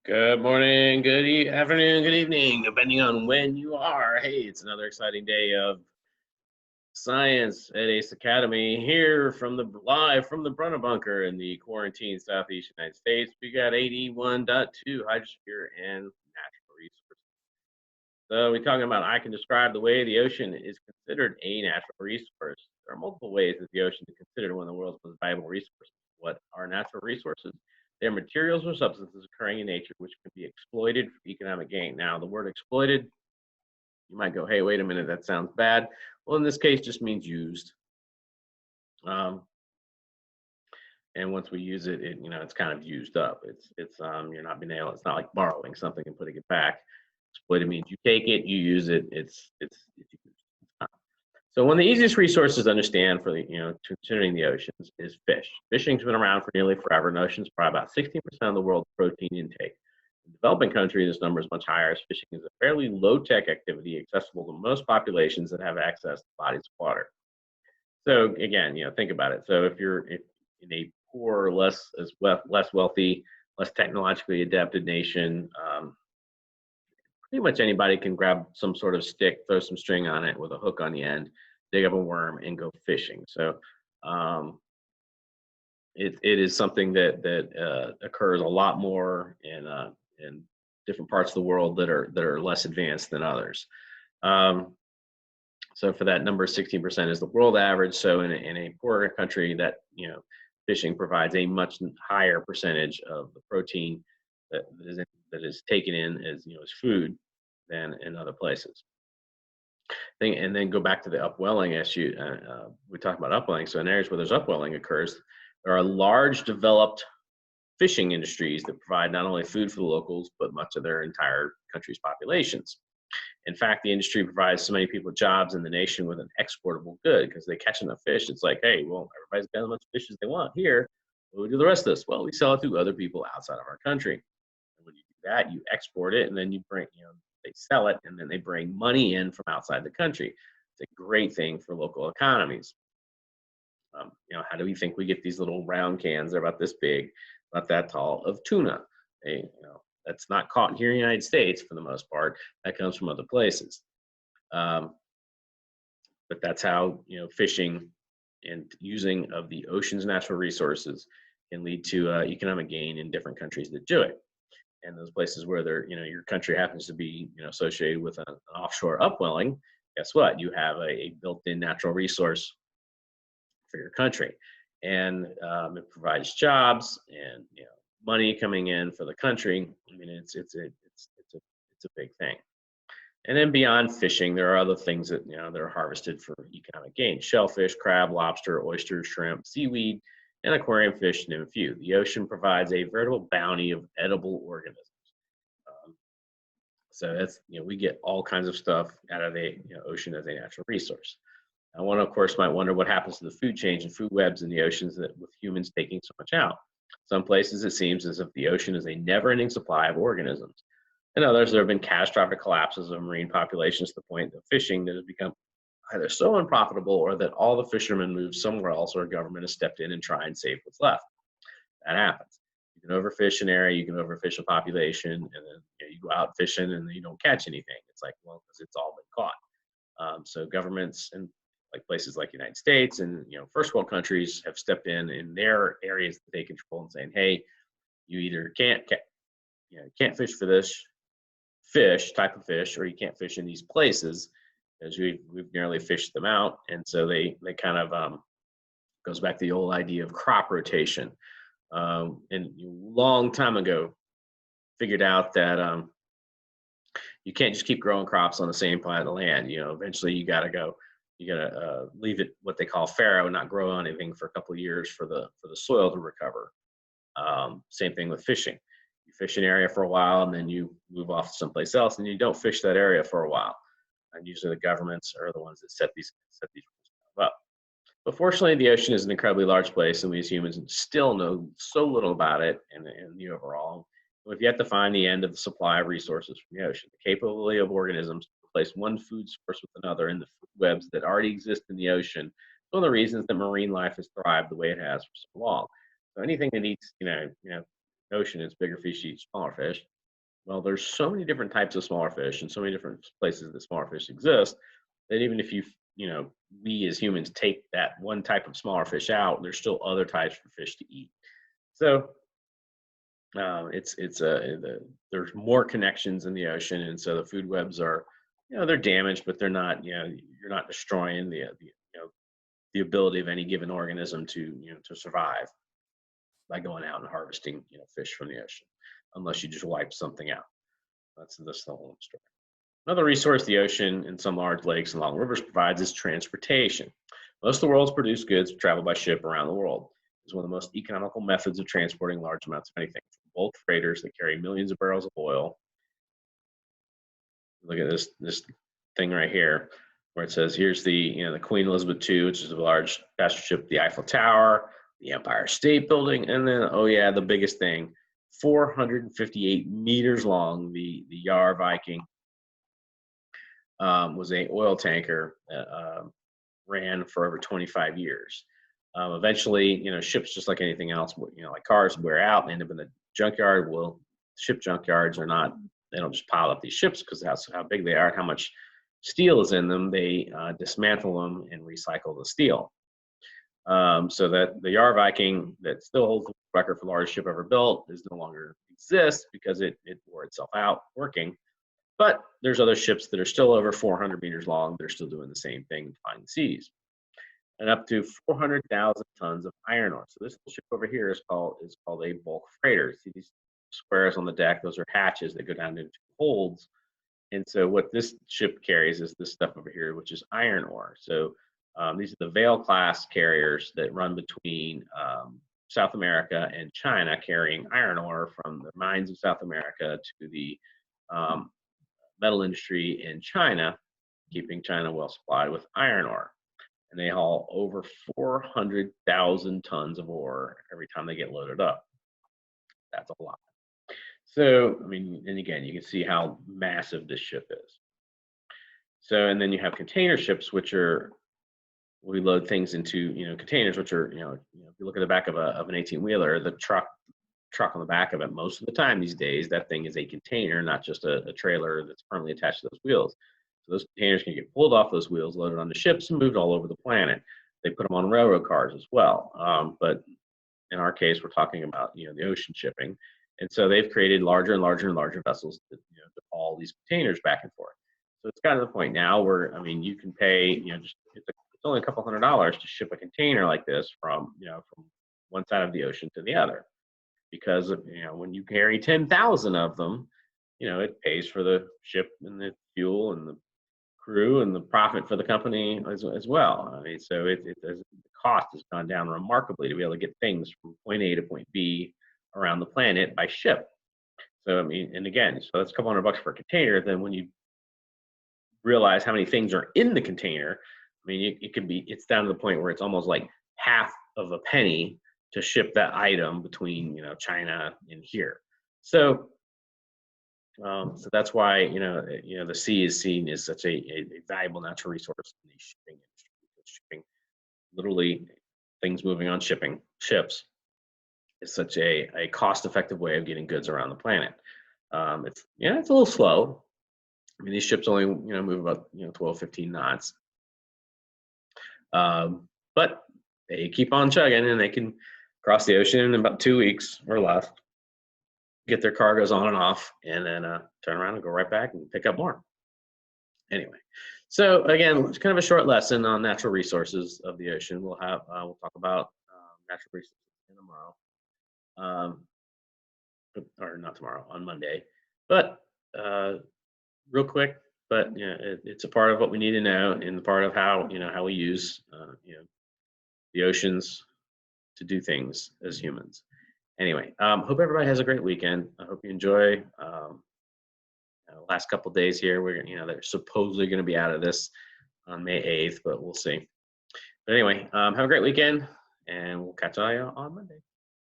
Good morning, afternoon, good evening, depending on when you are. Hey, it's another exciting day of science at Ace Academy here from the live from the Brunner Bunker in the quarantine southeast United States. We got 81.2 hydrosphere and natural resources. So we're talking about I can describe the way the ocean is considered a natural resource. There are multiple ways that the ocean is considered one of the world's most valuable resources. What are natural resources? They're materials or substances occurring in nature which can be exploited for economic gain. Now, the word exploited, you might go, hey, wait a minute, that sounds bad. Well, in this case, just means used. Um, and once we use it, it's kind of used up. You're not being able. It's not like borrowing something and putting it back. Exploited means you take it, you use it. It's used. So one of the easiest resources to understand for considering the oceans is fish. Fishing's been around for nearly forever, and oceans provide about 16% of the world's protein intake. In developing countries, this number is much higher, as fishing is a fairly low-tech activity accessible to most populations that have access to bodies of water. So again, think about it. So if you're in a poor, less wealthy, less technologically adapted nation, pretty much anybody can grab some sort of stick, throw some string on it with a hook on the end, dig up a worm, and go fishing. So um, it is something that occurs a lot more in different parts of the world that are less advanced than others. Um, so for that number, 16% is the world average. So in a poorer country, that fishing provides a much higher percentage of the protein that is taken in as food than in other places. And then go back to the upwelling issue. We talked about upwelling. So in areas where there's upwelling occurs, there are large developed fishing industries that provide not only food for the locals, but much of their entire country's populations. In fact, the industry provides so many people jobs in the nation with an exportable good because they catch enough fish. It's like, hey, well, everybody's got as much fish as they want here. What do we do the rest of this? Well, we sell it to other people outside of our country. And when you do that, you export it, and then they sell it, and then they bring money in from outside the country. It's a great thing for local economies. How do we think we get these little round cans? They're about this big, about that tall, of tuna. That's not caught here in the United States for the most part. That comes from other places. Um, but that's how fishing and using of the ocean's natural resources can lead to economic gain in different countries that do it. And those places where your country happens to be associated with an offshore upwelling, guess what? You have a built-in natural resource for your country, and it provides jobs and money coming in for the country. I mean, it's a big thing. And then beyond fishing, there are other things that are harvested for economic gain: shellfish, crab, lobster, oyster, shrimp, seaweed, and aquarium fish, to name a few. The ocean provides a veritable bounty of edible organisms. Um, so we get all kinds of stuff out of the ocean as a natural resource. And one, of course, might wonder what happens to the food chains and food webs in the oceans that with humans taking so much out. Some places it seems as if the ocean is a never-ending supply of organisms. In others, there have been catastrophic collapses of marine populations to the point of fishing that has become either so unprofitable or that all the fishermen move somewhere else or a government has stepped in and try and save what's left. That happens. You can overfish an area, you can overfish a population, and then you go out fishing and you don't catch anything. It's like, well, because it's all been caught. So governments and like places like the United States and first world countries have stepped in their areas that they control and saying, hey, you either can't fish for this type of fish, or you can't fish in these places as we've nearly fished them out. And so they kind of goes back to the old idea of crop rotation. And a long time ago, figured out that you can't just keep growing crops on the same plot of land. Eventually you got to leave it what they call fallow, not grow anything for a couple of years for the soil to recover. Same thing with fishing. You fish an area for a while and then you move off to someplace else and you don't fish that area for a while. And usually the governments are the ones that set these rules up. But fortunately, the ocean is an incredibly large place, and we as humans still know so little about it and the overall. We've yet to find the end of the supply of resources from the ocean. The capability of organisms to replace one food source with another in the food webs that already exist in the ocean is one of the reasons that marine life has thrived the way it has for so long. So anything that eats, ocean, it's bigger fish eat smaller fish. Well, there's so many different types of smaller fish and so many different places that smaller fish exist that even if we as humans take that one type of smaller fish out, there's still other types of fish to eat. So there's more connections in the ocean, and so the food webs are, they're damaged, but they're not, you're not destroying the ability of any given organism to survive by going out and harvesting fish from the ocean, unless you just wipe something out. That's the whole story. Another resource the ocean and some large lakes and long rivers provides is transportation. Most of the world's produced goods travel by ship around the world. It's one of the most economical methods of transporting large amounts of anything. Bulk freighters that carry millions of barrels of oil. Look at this thing right here, where it says here's the Queen Elizabeth II, which is a large passenger ship, the Eiffel Tower, the Empire State Building, and then the biggest thing, 458 meters long, the Yar Viking. Was a oil tanker that ran for over 25 years. Eventually, ships, just like anything else, like cars, wear out and end up in the junkyard. Well, ship junkyards they don't just pile up these ships because that's how big they are and how much steel is in them. They dismantle them and recycle the steel. So that the Yar Viking that still holds the record for the largest ship ever built is no longer exists because it wore itself out working. But there's other ships that are still over 400 meters long. They're still doing the same thing, defying the seas, and up to 400,000 tons of iron ore. So this ship over here is called a bulk freighter. See these squares on the deck? Those are hatches that go down into holds. And so what this ship carries is this stuff over here, which is iron ore. So these are the Vale class carriers that run between South America and China, carrying iron ore from the mines of South America to the metal industry in China, keeping China well supplied with iron ore. And they haul over 400,000 tons of ore every time they get loaded up. That's a lot. So, and again, you can see how massive this ship is. So, and then you have container ships, we load things into, containers, which are, if you look at the back of an 18-wheeler, the truck on the back of it, most of the time these days, that thing is a container, not just a trailer that's permanently attached to those wheels. So those containers can get pulled off those wheels, loaded onto ships, and moved all over the planet. They put them on railroad cars as well. But in our case, we're talking about, the ocean shipping. And so they've created larger and larger and larger vessels to haul these containers back and forth. So it's gotten to the point now where, you can pay, it's only a couple $100s to ship a container like this from one side of the ocean to the other. Because when you carry 10,000 of them, it pays for the ship and the fuel and the crew and the profit for the company as well. So the cost has gone down remarkably to be able to get things from point A to point B around the planet by ship. So and again, so that's a couple $100 per container. Then when you realize how many things are in the container, it's down to the point where it's almost like half of a penny to ship that item between China and here. So that's why the sea is seen as such a valuable natural resource in the shipping industry. Shipping, literally, things moving on ships is such a cost-effective way of getting goods around the planet. It's a little slow. These ships only move about 12, 15 knots, but they keep on chugging, and they can cross the ocean in about 2 weeks or less, get their cargoes on and off, and then turn around and go right back and pick up more. Anyway, so again, it's kind of a short lesson on natural resources of the ocean. We'll talk about natural resources tomorrow, or not tomorrow, on Monday. But real quick, but it's a part of what we need to know, and the part of how how we use the oceans to do things as humans. Anyway, hope everybody has a great weekend. I hope you enjoy the last couple of days here. We're they're supposedly going to be out of this on May 8th, but we'll see. But anyway, have a great weekend, and we'll catch you on Monday.